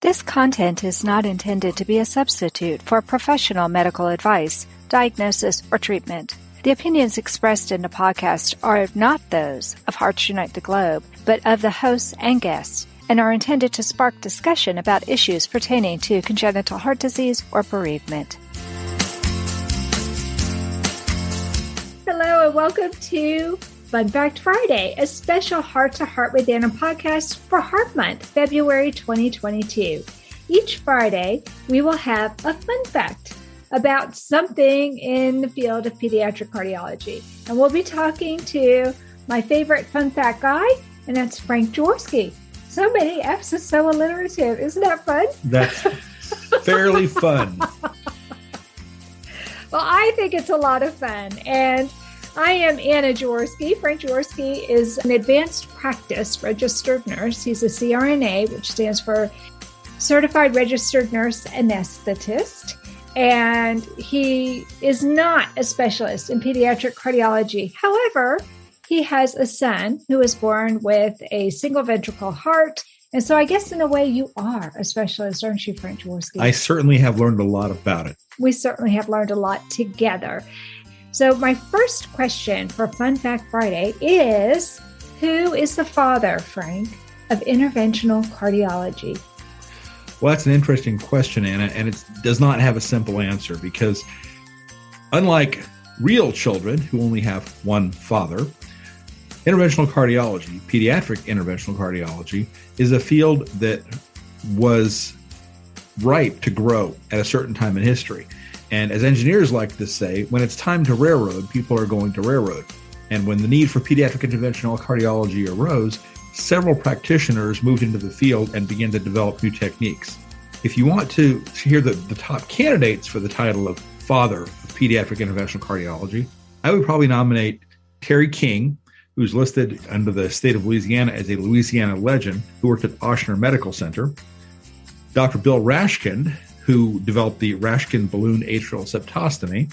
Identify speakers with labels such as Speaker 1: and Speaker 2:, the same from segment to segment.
Speaker 1: This content is not intended to be a substitute for professional medical advice, diagnosis, or treatment. The opinions expressed in the podcast are not those of Hearts Unite the Globe, but of the hosts and guests, and are intended to spark discussion about issues pertaining to congenital heart disease or bereavement. Hello and welcome to Fun Fact Friday, a special Heart to Heart with Anna podcast for Heart Month, February 2022. Each Friday, we will have a fun fact about something in the field of pediatric cardiology. And we'll be talking to my favorite fun fact guy, and that's Frank Jaworski. So many F's is so alliterative. Isn't that fun?
Speaker 2: That's fairly fun.
Speaker 1: Well, I think it's a lot of fun. And I am Anna Jaworski. Frank Jaworski is an advanced practice registered nurse. He's a CRNA, which stands for Certified Registered Nurse Anesthetist. And he is not a specialist in pediatric cardiology. However, he has a son who was born with a single ventricle heart. And so I guess in a way you are a specialist, aren't you, Frank Jaworski?
Speaker 2: I certainly have learned a lot about it.
Speaker 1: We certainly have learned a lot together. So my first question for Fun Fact Friday is, who is the father, Frank, of interventional cardiology?
Speaker 2: Well, that's an interesting question, Anna, and it does not have a simple answer because unlike real children who only have one father, interventional cardiology, pediatric interventional cardiology, is a field that was ripe to grow at a certain time in history. And as engineers like to say, when it's time to railroad, people are going to railroad. And when the need for pediatric interventional cardiology arose, several practitioners moved into the field and began to develop new techniques. If you want to hear the top candidates for the title of Father of Pediatric Interventional Cardiology, I would probably nominate Terry King, who's listed under the state of Louisiana as a Louisiana legend, who worked at Ochsner Medical Center, Dr. Bill Rashkind, who developed the Rashkind balloon atrial septostomy,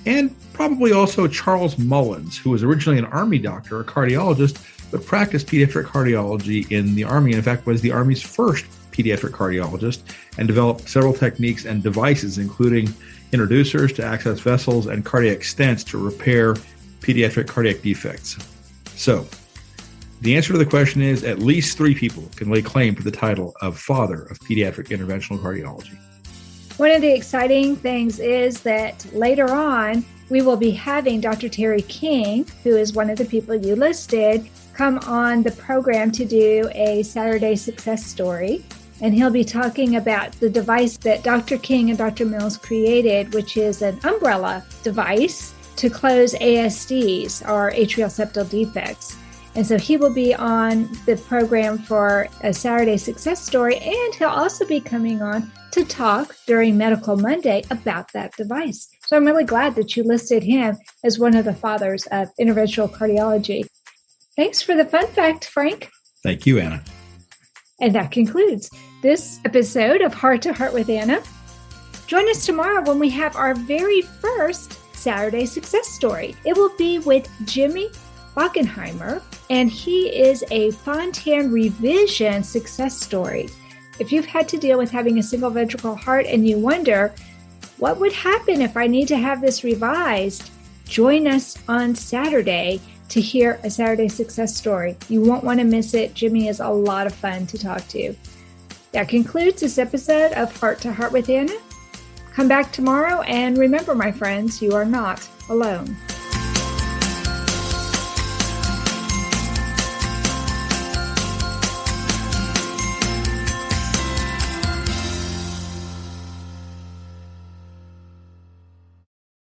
Speaker 2: and probably also Charles Mullins, who was originally an Army doctor, a cardiologist, but practiced pediatric cardiology in the Army, and in fact was the Army's first pediatric cardiologist, and developed several techniques and devices, including introducers to access vessels and cardiac stents to repair pediatric cardiac defects. So, the answer to the question is at least 3 people can lay claim to the title of Father of Pediatric Interventional Cardiology.
Speaker 1: One of the exciting things is that later on, we will be having Dr. Terry King, who is one of the people you listed, come on the program to do a Saturday success story. And he'll be talking about the device that Dr. King and Dr. Mills created, which is an umbrella device to close ASDs, or atrial septal defects. And so he will be on the program for a Saturday success story, and he'll also be coming on to talk during Medical Monday about that device. So I'm really glad that you listed him as one of the fathers of interventional cardiology. Thanks for the fun fact, Frank.
Speaker 2: Thank you, Anna.
Speaker 1: And that concludes this episode of Heart to Heart with Anna. Join us tomorrow when we have our very first Saturday success story. It will be with Jimmy Bockenheimer, and he is a Fontan revision success story. If you've had to deal with having a single ventricle heart and you wonder, what would happen if I need to have this revised? Join us on Saturday to hear a Saturday success story. You won't want to miss it. Jimmy is a lot of fun to talk to. That concludes this episode of Heart to Heart with Anna. Come back tomorrow, and remember, my friends, you are not alone.